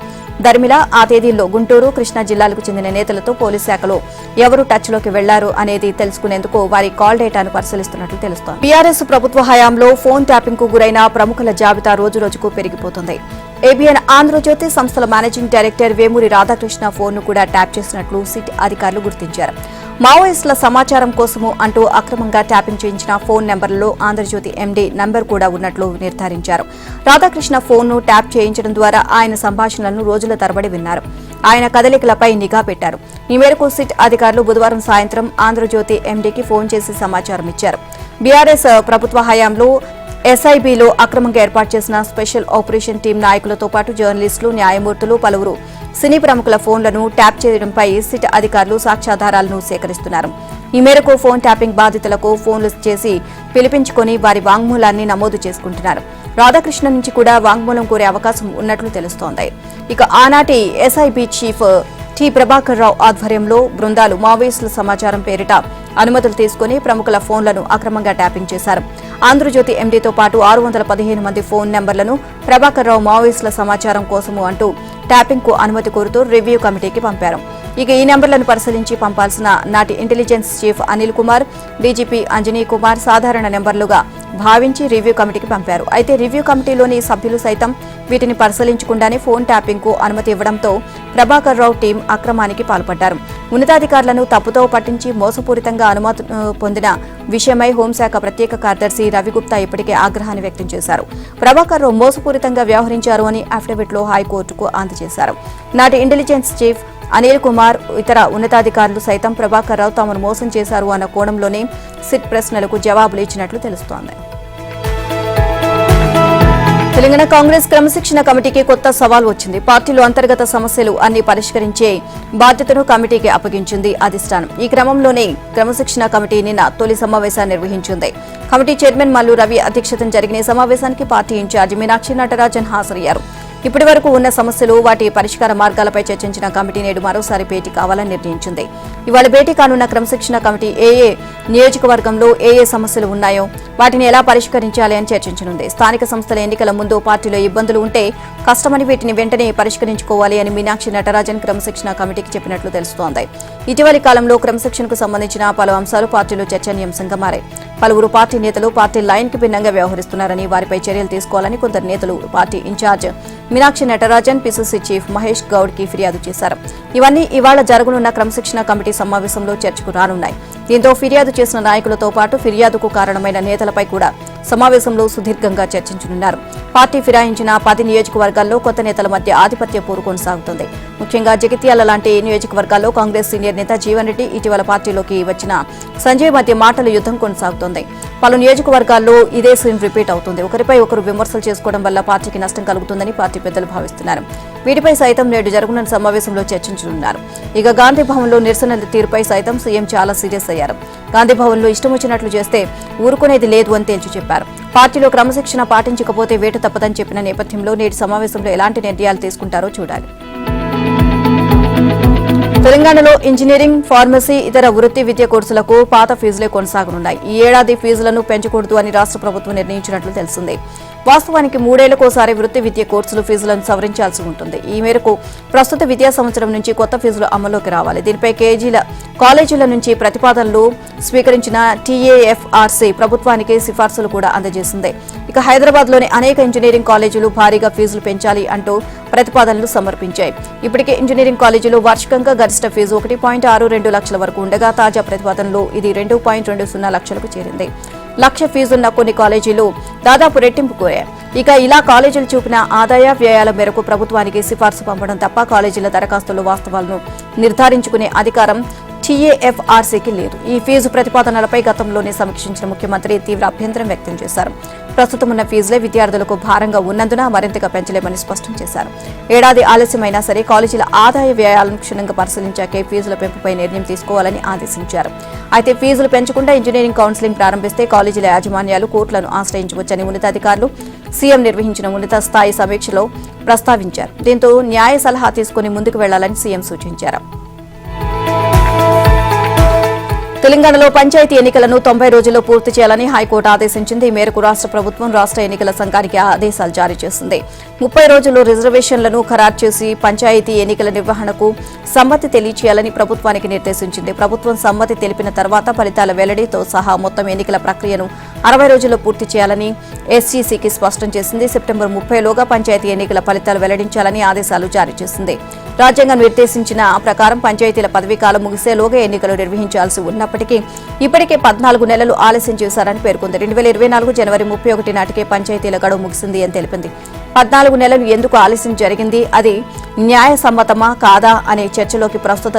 దర్మిలా ఆ తేదీల్లో గుంటూరు, కృష్ణా జిల్లాలకు చెందిన నేతలతో పోలీస్ శాఖలో ఎవరు టచ్లోకి వెళ్లారు అనేది తెలుసుకునేందుకు వారి కాల్ డేటాను పరిశీలిస్తున్నట్లు తెలుస్తోంది. బీఆర్ఎస్ ప్రభుత్వ హయాంలో ఫోన్ ట్యాపింగ్ కు గురైన ప్రముఖుల జాబితా రోజురోజుకు పెరిగిపోతుంది. ఏబీఎన్ ఆంధ్రజ్యోతి సంస్థల మేనేజింగ్ డైరెక్టర్ వేమూరి రాధాకృష్ణ ఫోన్ను కూడా ట్యాప్ చేసినట్లు సిట్ అధికారులు గుర్తించారు. మావోయిస్టుల సమాచారం కోసము అంటూ అక్రమంగా ట్యాపింగ్ చేయించిన ఫోన్ నెంబర్లలో ఆంధ్రజ్యోతి ఎండీ నంబర్ కూడా ఉన్నట్లు నిర్ధారించారు. రాధాకృష్ణ ఫోన్ను ట్యాప్ చేయించడం ద్వారా ఆయన సంభాషణలను రోజుల తరబడి విన్నారు. ఆయన కదలికలపై నిఘా పెట్టారు. ఈ మేరకు సిట్ అధికారులు బుధవారం సాయంత్రం ఆంధ్రజ్యోతి ఎండీకి ఫోన్ చేసి సమాచారం ఇచ్చారు. బీఆర్ఎస్ ప్రభుత్వ హయాంలో ఎస్ఐబీలో అక్రమంగా ఏర్పాటు చేసిన స్పెషల్ ఆపరేషన్ టీం నాయకులతో పాటు జర్నలిస్టులు, న్యాయమూర్తులు, పలువురు సినీ ప్రముఖుల ఫోన్లను ట్యాప్ చేయడంపై సిట్ అధికారులు సాక్ష్యాధారాలను సేకరిస్తున్నారు. ఈ మేరకు ఫోన్ ట్యాపింగ్ బాధితులకు ఫోన్లు చేసి పిలిపించుకొని వారి వాంగ్మూలాన్ని నమోదు చేసుకుంటున్నారు. రాధాకృష్ణ నుంచి కూడా వాంగ్మూలం కోరే అవకాశం ఉన్నట్లు తెలుస్తోంది. ఇక ఆనాటి SIB chief T Prabhakar Rao ఆధ్వర్యంలో బృందాలు మావోయిస్టుల సమాచారం పేరిట అనుమతులు తీసుకుని ప్రముఖుల ఫోన్లను అక్రమంగా ట్యాపింగ్ చేశారు. ఆంధ్రజ్యోతి ఎండీతో పాటు 615 మంది ఫోన్ నెంబర్లను ప్రభాకర్ రావు మావోయిస్టుల సమాచారం కోసము అంటూ ట్యాపింగ్ కు అనుమతి కోరుతూ రివ్యూ కమిటీకి పంపారు. ఇక ఈ నెంబర్లను పరిశీలించి పంపాల్సిన నాటి intelligence chief Anil Kumar, DGP Anjani Kumar సాధారణ నెంబర్లుగా భావించి రివ్యూ కమిటీకి పంపారు. అయితే రివ్యూ కమిటీలోని సభ్యులు సైతం వీటిని పరిశీలించకుండానే ఫోన్ ట్యాపింగ్ కు అనుమతి ఇవ్వడంతో ప్రభాకర్ రావు టీం అక్రమానికి పాల్పడ్డారు. ఉన్నతాధికారులను తప్పుతో పట్టించి మోసపూరితంగా అనుమతి పొందిన విషయమై హోంశాఖ ప్రత్యేక కార్యదర్శి రవిగుప్తా ఇప్పటికే ఆగ్రహాన్ని వ్యక్తం చేశారు. ప్రభాకర్ రావు మోసపూరితంగా వ్యవహరించారు అని అఫిడవిట్లో హైకోర్టుకు అందజేశారు. నాటి ఇంటెలిజెన్స్ చీఫ్ అనిల్ కుమార్, ఇతర ఉన్నతాధికారులు సైతం ప్రభాకర్ రావు తామును మోసం చేశారు అన్న కోణంలోనే సిట్ ప్రశ్నలకు జవాబులు ఇచ్చినట్లు తెలుస్తోంది. తెలంగాణ కాంగ్రెస్ క్రమశిక్షణ కమిటీకి కొత్త సవాల్ వచ్చింది. పార్టీలో అంతర్గత సమస్యలు అన్ని పరిష్కరించే బాధ్యతను కమిటీకి అప్పగించింది అధిష్టానం. ఈ క్రమంలోనే క్రమశిక్షణ కమిటీ నిన్న తొలి సమావేశాన్ని నిర్వహించింది. కమిటీ చైర్మన్ మల్లు రవి అధ్యక్షతన జరిగిన ఈ సమావేశానికి పార్టీ ఇన్ఛార్జి మీనాక్షి నటరాజన్ హాజరయ్యారు. ఇప్పటి వరకు ఉన్న సమస్యలు, వాటి పరిష్కార మార్గాలపై చర్చించిన కమిటీ నేడు మరోసారి భేటీ కావాలని నిర్ణయించింది. ఇవాళ భేటీ కానున్న క్రమశిక్షణ కమిటీ ఏ నియోజకవర్గంలో ఏ సమస్యలు ఉన్నాయో వాటిని ఎలా పరిష్కరించాలి అని చర్చించనుంది. స్థానిక సంస్థల ఎన్నికల ముందు పార్టీలో ఇబ్బందులు ఉంటే కష్టమని వీటిని వెంటనే పరిష్కరించుకోవాలి అని మీనాక్షి నటరాజన్ క్రమశిక్షణ కమిటీకి చెప్పినట్లు తెలుస్తోంది. ఇటీవలి కాలంలో క్రమశిక్షణకు సంబంధించిన పలు అంశాలు పార్టీలో చర్చనీయాంశంగా మారాయి. పలువురు పార్టీ నేతలు పార్టీ లైన్ కి భిన్నంగా వ్యవహరిస్తున్నారని, వారిపై చర్యలు తీసుకోవాలని కొందరు నేతలు party incharge Meenakshi Natarajan, PCC chief Mahesh Goud కి ఫిర్యాదు చేశారు. ఇవన్నీ ఇవాళ జరగనున్న క్రమశిక్షణ కమిటీ సమావేశంలో చర్చకు రానున్నాయి. దీంతో ఫిర్యాదు చేసిన నాయకులతో పాటు ఫిర్యాదుకు కారణమైన నేతలపై కూడా సమావేశంలో సుదీర్ఘంగా చర్చించనున్నారు. పార్టీ ఫిరాయించిన 10 నియోజకవర్గాల్లో కొత్త నేతల మధ్య ఆధిపత్య పోరు కొనసాగుతుంది. ముఖ్యంగా జగిత్యాల లాంటి నియోజకవర్గాల్లో కాంగ్రెస్ సీనియర్ నేత జీవన్ రెడ్డి, ఇటీవల పార్టీలోకి వచ్చిన సంజయ్ మధ్య మాటల యుద్ధం కొనసాగుతోంది. పలు నియోజకవర్గాల్లో ఇదే సీన్ రిపీట్ అవుతుంది. ఒకరిపై ఒకరు విమర్శలు చేసుకోవడం వల్ల పార్టీకి నష్టం కలుగుతుందని పార్టీ పెద్దలు భావిస్తున్నారు. వీటిపై సైతం నేడు జరగనున్న సమావేశంలో చర్చించనున్నారు. ఇక గాంధీ భవన్లో నిరసనల తీరుపై సైతం సీఎం చాలా సీరియస్ అయ్యారు. గాంధీ భవన్లో ఇష్టం వచ్చినట్లు చేస్తే ఊరుకునేది లేదు అని తేల్చి చెప్పారు. పార్టీలో క్రమశిక్షణ పాటించకపోతే వేట తప్పదని చెప్పిన నేపథ్యంలో నేటి సమావేశంలో ఎలాంటి నిర్ణయాలు తీసుకుంటారో చూడాలి. తెలంగాణలో ఇంజనీరింగ్, ఫార్మసీ, ఇతర వృత్తి విద్య కోర్సులకు పాత ఫీజులే కొనసాగనున్నాయి. ఈ ఏడాది ఫీజులను పెంచకూడదు అని రాష్ట్ర ప్రభుత్వం నిర్ణయించినట్లు తెలిసింది. వాస్తవానికి 3 ఏళ్లకోసారి వృత్తి విద్య కోర్సులు ఫీజులను సవరించాల్సి ఉంటుంది. ఈ మేరకు ప్రస్తుత విద్యా సంవత్సరం నుంచి కొత్త ఫీజులు అమల్లోకి రావాలి. దీనిపై కాలేజీల నుంచి ప్రతిపాదనలు స్వీకరించిన టీఏఎఫ్ఆర్సీ ప్రభుత్వానికి సిఫార్సులు కూడా అందజేసింది. ఇక హైదరాబాద్లోని అనేక ఇంజనీరింగ్ కాలేజీలు భారీగా ఫీజులు పెంచాలి అంటూ ప్రతిపాదనలు సమర్పించాయి. ఇప్పటికే ఇంజనీరింగ్ కాలేజీలు వార్షికంగా గరిష్ట ఫీజు 1.62 లక్షల వరకు ఉండగా తాజా ప్రతిపాదనలో ఇది 2.20 లక్షలకు చేరింది. లక్ష ఫీజున్న కొన్ని కాలేజీలు దాదాపు రెట్టింపు కోరాయి. ఇక ఇలా కాలేజీలు చూపిన ఆదాయ వ్యయాల మేరకు ప్రభుత్వానికి సిఫార్సు పంపడం తప్ప కాలేజీల దరఖాస్తుల వాస్తవాలను నిర్ధారించుకునే అధికారం టీఏఎఫ్ఆర్సీకి లేదు. ఈ ఫీజు ప్రతిపాదనలపై గతంలోనే సమీక్షించిన ముఖ్యమంత్రి తీవ్ర అభ్యంతరం వ్యక్తం చేశారు. ప్రస్తుతం ఉన్న ఫీజులే విద్యార్థులకు భారంగా ఉన్నందున మరింతగా పెంచలేమని స్పష్టం చేశారు. ఏడాది ఆలస్యమైనా సరే కాలేజీల ఆదాయ వ్యయాలను క్షుణ్ణంగా పరిశీలించాకే ఫీజుల పెంపుపై నిర్ణయం తీసుకోవాలని ఆదేశించారు. అయితే ఫీజులు పెంచకుండా ఇంజనీరింగ్ కౌన్సిలింగ్ ప్రారంభిస్తే కాలేజీల యాజమాన్యాలు కోర్టులను ఆశ్రయించవచ్చని ఉన్నతాధికారులు సీఎం నిర్వహించిన ఉన్నత స్థాయి సమీక్షలో ప్రస్తావించారు. దీంతో న్యాయ సలహా తీసుకుని ముందుకు వెళ్లాలని సీఎం సూచించారు. తెలంగాణలో పంచాయతీ ఎన్నికలను 90 రోజుల్లో పూర్తి చేయాలని హైకోర్టు ఆదేశించింది. ఈ మేరకు రాష్ట్ర ప్రభుత్వం రాష్ట్ర ఎన్నికల సంఘానికి ఆదేశాలు జారీ చేసింది. 30 రోజుల్లో రిజర్వేషన్లను ఖరారు చేసి పంచాయతీ ఎన్నికల నిర్వహణకు సమ్మతి తెలియచేయాలని ప్రభుత్వానికి నిర్దేశించింది. ప్రభుత్వం సమ్మతి తెలిపిన తర్వాత ఫలితాల వెల్లడితో సహా మొత్తం ఎన్నికల ప్రక్రియను 60 రోజుల్లో పూర్తి చేయాలని ఎస్ఈసీకి స్పష్టం చేసింది. సెప్టెంబర్ 30లోగా పంచాయతీ ఎన్నికల ఫలితాలు వెల్లడించాలని ఆదేశాలు జారీ చేసింది. రాజ్యాంగం నిర్దేశించిన ప్రకారం పంచాయతీల పదవీకాలం ముగిసేలోగా ఎన్నికలు నిర్వహించాల్సి ఉన్నప్పటికీ ఇప్పటికే 14 నెలలు ఆలస్యం చేశారని పేర్కొంది. 2024 జనవరి 31 నాటికే పంచాయతీల గడువు ముగిసింది అని తెలిపింది. 14 నెలలు ఎందుకు ఆలస్యం జరిగింది, అది న్యాయసమ్మతమా కాదా అనే చర్చలోకి ప్రస్తుత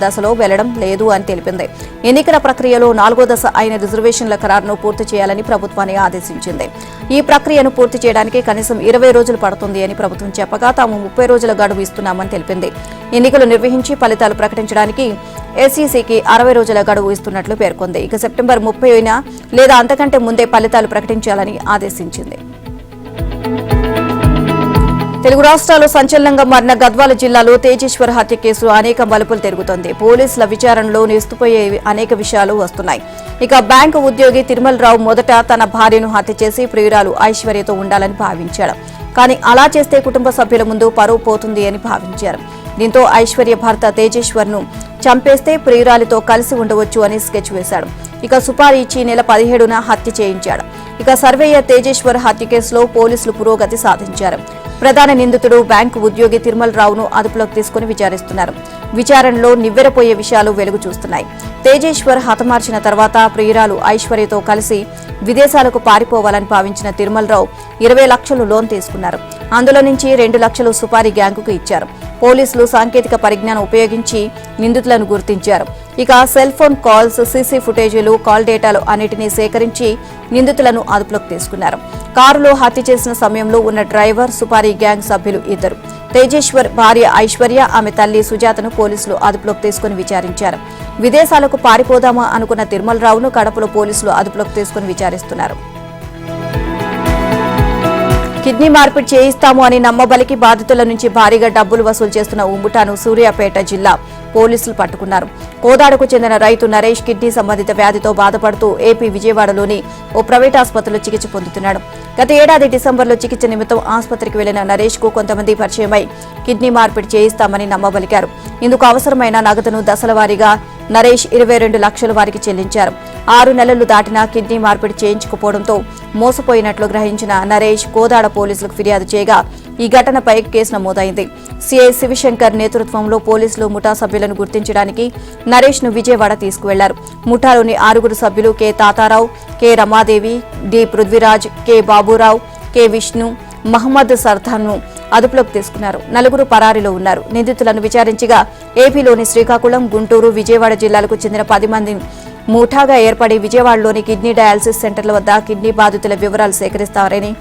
దశలో వెళ్లడం లేదు అని తెలిపింది. ఎన్నికల ప్రక్రియలో 4వ దశ అయిన రిజర్వేషన్ల ఖరారును పూర్తి చేయాలని ప్రభుత్వాన్ని ఆదేశించింది. ఈ ప్రక్రియను పూర్తి చేయడానికి కనీసం 20 రోజులు పడుతుంది అని ప్రభుత్వం చెప్పగా తాము 30 రోజుల గడువు ఇస్తున్నామని తెలిపింది. ఎన్నికలు నిర్వహించి ఫలితాలు ప్రకటించడానికి ఎస్ఈసీకి 60 రోజుల గడువు ఇస్తున్నట్లు పేర్కొంది. ఇక సెప్టెంబర్ 30న లేదా అంతకంటే ముందే ఫలితాలు ప్రకటించాలని ఆదేశించింది. తెలుగు రాష్ట్రాల్లో సంచలనంగా మారిన గద్వాల జిల్లాలో తేజేశ్వర్ హత్య కేసు అనేక మలుపులు తిరుగుతోంది. పోలీసుల విచారణలో నిస్తుపోయే అనేక విషయాలు వస్తున్నాయి. ఇక బ్యాంకు ఉద్యోగి తిరుమల రావు మొదట తన భార్యను హత్య చేసి ప్రియురాలు ఐశ్వర్యతో ఉండాలని భావించాడు. కానీ అలా చేస్తే కుటుంబ సభ్యుల ముందు పరువు పోతుంది అని భావించారు. దీంతో ఐశ్వర్య భర్త తేజేశ్వర్ ను చంపేస్తే ప్రియురాలితో కలిసి ఉండవచ్చు అని స్కెచ్ వేశాడు. ఇక సుపారీ ఇచ్చి నెల 17న హత్య చేయించాడు. ఇక సర్వేయర్ తేజేశ్వర్ హత్య కేసులో పోలీసులు పురోగతి సాధించారు. ప్రధాన నిందితుడు బ్యాంకు ఉద్యోగి తిరుమల రావును అదుపులోకి తీసుకుని విచారిస్తున్నారు. విచారణలో నివ్వెరపోయే విషయాలు వెలుగు చూస్తున్నాయి. తేజేశ్వర్ హతమార్చిన తర్వాత ప్రియురాలు ఐశ్వర్యతో కలిసి విదేశాలకు పారిపోవాలని భావించిన తిరుమలరావు 20 లక్షలు లోన్ తీసుకున్నారు. అందులో నుంచి 2 లక్షలు సుపారీ గ్యాంగుకు ఇచ్చారు. పోలీసులు సాంకేతిక పరిజ్ఞానం ఉపయోగించి నిందితులను గుర్తించారు. ఇక సెల్ ఫోన్ కాల్స్, సీసీ ఫుటేజీలు, కాల్ డేటాలు అన్నిటినీ సేకరించి నిందితులను అదుపులోకి తీసుకున్నారు. కారులో హత్య చేసిన సమయంలో ఉన్న డ్రైవర్, సుపారీ గ్యాంగ్ సభ్యులు ఇద్దరు. తేజేశ్వర్ భార్య ఐశ్వర్య, ఆమె తల్లి సుజాతను పోలీసులు అదుపులోకి తీసుకుని విచారించారు. విదేశాలకు పారిపోదామా అనుకున్న తిరుమలరావును కడపలో పోలీసులు అదుపులోకి తీసుకుని విచారిస్తున్నారు. కిడ్నీ మార్పిడి చేయిస్తాము అని నమ్మబలికి బాధితుల నుంచి భారీగా డబ్బులు వసూలు చేస్తున్న ఉమ్ముటాను సూర్యాపేట జిల్లా పోలీసులు పట్టుకున్నారు. కోదాడకు చెందిన రైతు నరేష్ కిడ్నీ సంబంధిత వ్యాధితో బాధపడుతూ ఏపీ విజయవాడలోని ఓ ప్రైవేట్ ఆసుపత్రిలో చికిత్స పొందుతున్నాడు. గత ఏడాది డిసెంబర్లో చికిత్స నిమిత్తం ఆసుపత్రికి వెళ్లిన నరేష్ కు కొంతమంది పరిచయమై కిడ్నీ మార్పిడి చేయిస్తామని నమ్మబలికారు. ఇందుకు అవసరమైన నగదును దశలవారీగా నరేష్ 22 లక్షలు వారికి చెల్లించారు. 6 నెలలు దాటినా కిడ్నీ మార్పిడి చేయించకపోవడంతో మోసపోయినట్లు గ్రహించిన నరేష్ కోదాడ పోలీసులకు ఫిర్యాదు చేయగా ఈ ఘటనపై కేసు నమోదైంది. సీఐ శివశంకర్ నేతృత్వంలో పోలీసులు ముఠా సభ్యులను గుర్తించడానికి నరేష్ ను విజయవాడ తీసుకువెళ్లారు. ముఠాలోని 6 సభ్యులు K Tatarao, K Ramadevi, D Prithviraj, K Baburao, K Vishnu, Mohammed సర్దార్ను అదుపులోకి తీసుకున్నారు. 4 పరారీలో ఉన్నారు. నిందితులను విచారించగా ఏపీలోని శ్రీకాకుళం, గుంటూరు, విజయవాడ జిల్లాలకు చెందిన 10 మంది ముఠాగా ఏర్పడి విజయవాడలోని కిడ్నీ డయాలసిస్ సెంటర్ల వద్ద కిడ్నీ బాధితుల వివరాలు సేకరిస్తారని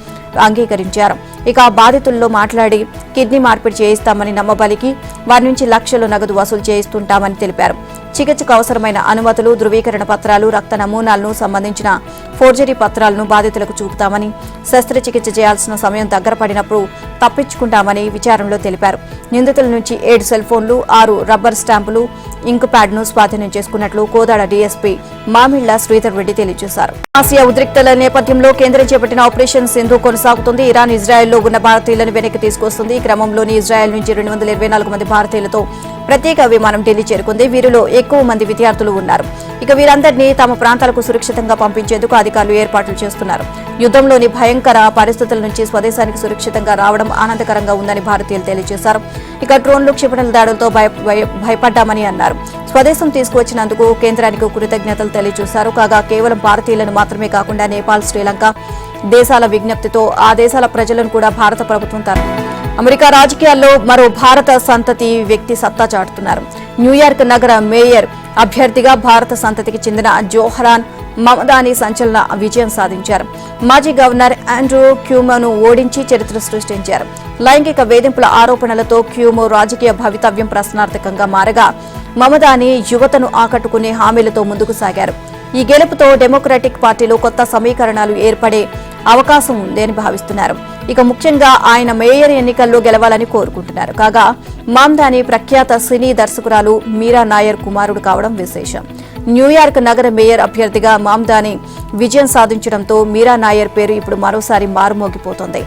అంగీకరించారు. ఇక బాధితుల్లో మాట్లాడి కిడ్నీ మార్పిడి చేయిస్తామని నమ్మబలికి వారి నుంచి లక్షలు నగదు వసూలు చేయిస్తుంటామని తెలిపారు. చికిత్సకు అవసరమైన అనుమతులు, ధృవీకరణ పత్రాలు, రక్త నమూనాలను సంబంధించిన ఫోర్జరీ పత్రాలను బాధితులకు చూపుతామని, శస్త్రచికిత్స చేయాల్సిన సమయం దగ్గర పడినప్పుడు తప్పించుకుంటామని విచారణలో తెలిపారు. నిందితుల నుంచి 7 సెల్ ఫోన్లు, 6 రబ్బర్ స్టాంపులు, ఇంక్ ప్యాడ్ ను స్వాధీనం చేసుకున్నట్లు కోదాడ డీఎస్పీ మామిళ్ల శ్రీధర్ రెడ్డి తెలియజేశారు. ఆసియా ఉద్రిక్తల నేపథ్యంలో కేంద్రం చేపట్టిన ఆపరేషన్ సింధు కొనసాగుతుంది. ఇరాన్ ఇజ్రాయెల్లో ఉన్న భారతీయులను వెనక్కి తీసుకొస్తుంది. ఈ క్రమంలోని ఇజ్రాయెల్ నుంచి 224 మంది భారతీయులతో ప్రత్యేక విమానం ఢిల్లీ చేరుకుంది. వీరిలో ఎక్కువ మంది విద్యార్థులు ఉన్నారు. ఇక వీరందరినీ తమ ప్రాంతాలకు సురక్షితంగా పంపించేందుకు అధికారులు ఏర్పాట్లు చేస్తున్నారు. యుద్ధంలోని భయంకర పరిస్థితుల నుంచి స్వదేశానికి సురక్షితంగా రావడం ఆనందకరంగా ఉందని భారతీయులు తెలియజేశారు. ఇక డ్రోన్లు, క్షిపణుల దాడులతో భయపడ్డామని అన్నారు. స్వదేశం తీసుకువచ్చినందుకు కేంద్రానికి కృతజ్ఞతలు తెలియజేశారు. కాగా కేవలం భారతీయులను మాత్రమే కాకుండా నేపాల్, శ్రీలంక దేశాల విజ్ఞప్తితో ఆ దేశాల ప్రజలను కూడా భారత ప్రభుత్వం అమెరికా రాజకీయాల్లో మరో భారత సంతతి వ్యక్తి సత్తా చాటుతున్నారు. న్యూయార్క్ నగర మేయర్ అభ్యర్థిగా భారత సంతతికి చెందిన జోహ్రాన్ మమదాని సంచలన విజయం సాధించారు. మాజీ గవర్నర్ ఆండ్రూ క్యూమోను ఓడించి చరిత్ర సృష్టించారు. లైంగిక వేధింపుల ఆరోపణలతో క్యూమో రాజకీయ భవితవ్యం ప్రశ్నార్థకంగా మారగా మమదాని యువతను ఆకట్టుకునే హామీలతో ముందుకు సాగారు. ఈ గెలుపుతో డెమోక్రటిక్ పార్టీలో కొత్త సమీకరణాలు ఏర్పడే అవకాశం ఉంది అని భావిస్తున్నారు. ఇక ముఖ్యంగా ఆయన మేయర్ ఎన్నికల్లో గెలవాలని కోరుకుంటున్నారు. కాగా మమదాని ప్రఖ్యాత సినీ దర్శకురాలు మీరా నాయర్ కుమారుడు కావడం విశేషం. న్యూయార్క్ నగర మేయర్ అభ్యర్థిగా మమదాని విజయం సాధించడంతో మీరా నాయర్ పేరు ఇప్పుడు మరోసారి మారుమోగిపోతోంది.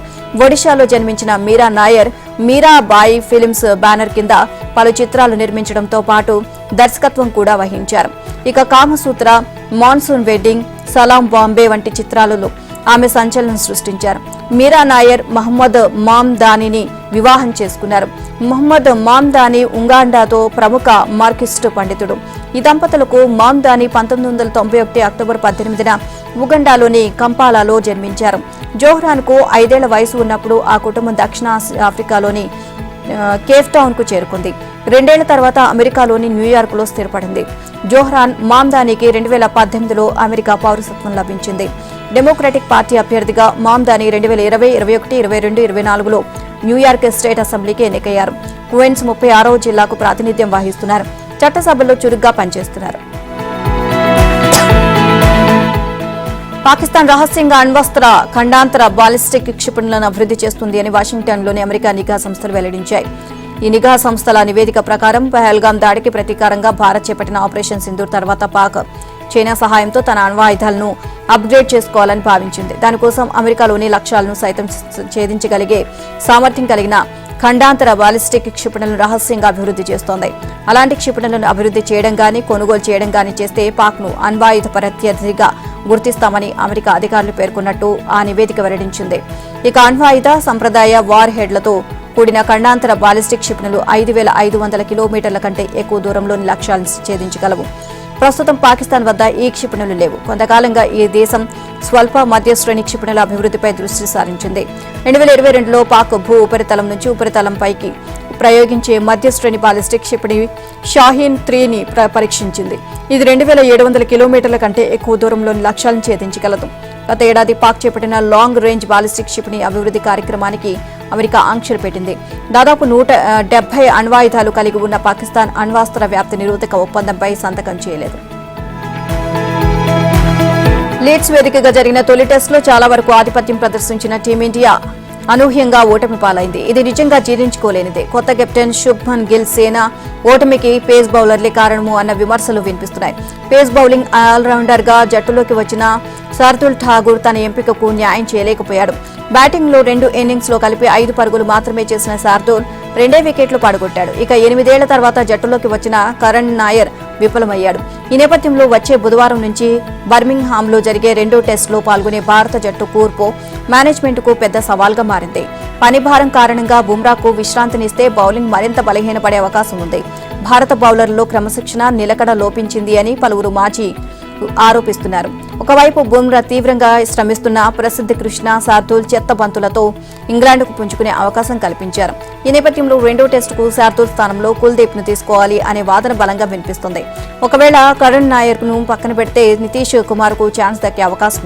ఒడిశాలో జన్మించిన మీరా నాయర్ మీరాబాయి ఫిల్మ్స్ బ్యానర్ కింద పలు చిత్రాలు నిర్మించడంతో పాటు దర్శకత్వం కూడా వహించారు. ఇక కామసూత్ర, మాన్సూన్ వెడ్డింగ్, సలాం బాంబే వంటి చిత్రాలలో ఆమె సంచలనం సృష్టించారు. మీరా నాయర్ మహమ్మద్ మామ్దానిని వివాహం చేసుకున్నారు. మహమ్మద్ మామ్దాని ఉగాండాతో ప్రముఖ మార్క్సిస్టు పండితుడు. ఈ దంపతులకు మామ్దాని 1991 అక్టోబర్ 18న ఉగండాలోని కంపాలాలో జన్మించారు. జోహ్రాన్ కు 5 ఏళ్ల వయసు ఉన్నప్పుడు ఆ కుటుంబం దక్షిణ ఆఫ్రికాలోని కేప్ టౌన్ కు చేరుకుంది. 2 ఏళ్ల తర్వాత అమెరికాలోని న్యూయార్క్ లో స్థిరపడింది. జోహ్రాన్ మామ్దానికి 2018లో అమెరికా పౌరసత్వం లభించింది. డెమోక్రటిక్ పార్టీ అభ్యర్థిగా మామ్దాని 2020, 21, 22, 24లో న్యూయార్క్ స్టేట్ అసెంబ్లీకి ఎన్నికయ్యారు. క్వీన్స్ 36వ జిల్లాకు ప్రాతినిధ్యం వహిస్తున్నారు. చట్టసభల్లో చురుగ్గా పనిచేస్తున్నారు. పాకిస్తాన్ రహస్యంగా అణ్వస్త్ర ఖండాంతర బాలిస్టిక్ క్షిపణులను అభివృద్ధి చేస్తుంది అని వాషింగ్టన్లోని అమెరికా నిఘా సంస్థలు వెల్లడించాయి. ఈ నిఘా సంస్థల నివేదిక ప్రకారం పహల్గాం దాడికి ప్రతీకారంగా భారత్ చేపట్టిన ఆపరేషన్ సింధూర్ తర్వాత పాక్ చైనా సహాయంతో తన అణ్వాయుధాలను అప్గ్రేడ్ చేసుకోవాలని భావించింది. దానికోసం అమెరికాలోని లక్ష్యాలను సైతం ఛేదించగలిగే సామర్థ్యం కలిగిన ఖండాంతర బాలిస్టిక్ క్షిపణులను రహస్యంగా అభివృద్ధి చేస్తోంది. అలాంటి క్షిపణులను అభివృద్ధి చేయడం గానీ కొనుగోలు చేయడం గానీ చేస్తే పాక్ను అణ్వాయుధ ప్రత్యర్థిగా గుర్తిస్తామని అమెరికా అధికారులు పేర్కొన్నట్టు ఆ నివేదిక వెల్లడించింది. ఇక అణ్వాయుధ సంప్రదాయ వార్ హెడ్లతో కూడిన ఖండాంతర బాలిస్టిక్ క్షిపణులు 5,500 కిలోమీటర్ల కంటే ఎక్కువ దూరంలోని లక్ష్యాలను ఛేదించగలవు. ప్రస్తుతం పాకిస్తాన్ వద్ద ఈ క్షిపణులు లేవు. కొంతకాలంగా ఈ దేశం స్వల్ప మధ్య శ్రేణి క్షిపణుల అభివృద్ధిపై దృష్టి సారించింది. 2022లో పాక్ భూ ఉపరితలం నుంచి ఉపరితలంపైకి ప్రయోగించే మధ్య శ్రేణి బాలిస్టిక్ క్షిపణి షాహీన్ 3ని పరీక్షించింది. ఇది 2,700 కిలోమీటర్ల కంటే ఎక్కువ దూరంలోని లక్ష్యాలను ఛేదించగలదు. గత ఏడాది పాక్ చేపట్టిన లాంగ్ రేంజ్ బాలిస్టిక్ క్షిపణి అభివృద్ధి కార్యక్రమానికి అమెరికా ఆంక్షలు పెట్టింది. దాదాపు 170 అణ్వాయుధాలు కలిగి ఉన్న పాకిస్తాన్ అణ్వాస్త్ర వ్యాప్తి నిరోధక ఒప్పందంపై సంతకం చేయలేదు. లీడ్స్ వేదికగా జరిగిన తొలి టెస్టులో చాలా వరకు ఆధిపత్యం ప్రదర్శించిన టీమిండియా అనూహ్యంగా ఓటమి పాలైంది. ఇది నిజంగా జీర్ణించుకోలేనిదే. కొత్త కెప్టెన్ శుభ్మన్ గిల్ సేన ఓటమికి పేస్ బౌలర్లే కారణము అన్న విమర్శలు వినిపిస్తున్నాయి. పేస్ బౌలింగ్ ఆల్రౌండర్ గా జట్టులోకి వచ్చిన శార్దుల్ ఠాగూర్ తన ఎంపికకు న్యాయం చేయలేకపోయాడు. బ్యాటింగ్ లో 2 ఇన్నింగ్స్ లో కలిపి 5 పరుగులు మాత్రమే చేసిన శార్దుల్ 2 వికెట్లు పడగొట్టాడు. ఇక 8 ఏళ్ల తర్వాత జట్టులోకి వచ్చిన కరణ్ నాయర్ విఫలమయ్యాడు. ఈ నేపథ్యంలో వచ్చే బుధవారం నుంచి బర్మింగ్హామ్ లో జరిగే 2వ టెస్టులో పాల్గొనే భారత జట్టు కూర్పు మేనేజ్మెంట్ కు పెద్ద సవాల్గా మారింది. పనిభారం కారణంగా బుమ్రాకు విశ్రాంతినిస్తే బౌలింగ్ మరింత బలహీనపడే అవకాశం ఉంది. భారత బౌలర్లలో క్రమశిక్షణ, నిలకడ లోపించింది అని పలువురు మాజీ ఆరోపిస్తున్నారు. ఒకవైపు బుమ్రా తీవ్రంగా శ్రమిస్తున్న ప్రసిద్ధ కృష్ణ, శార్దూల్ చెత్త బంతులతో ఇంగ్లాండ్కు పుంజుకునే అవకాశం కల్పించారు. ఈ నేపథ్యంలో 2వ టెస్టుకు శార్దూల్ స్థానంలో కుల్దీప్ ను తీసుకోవాలి అనే వాదన బలంగా వినిపిస్తుంది. ఒకవేళ కరణ్ నాయర్ ను పక్కన పెడితే నితీష్ కుమార్ కు ఛాన్స్ దక్కే అవకాశం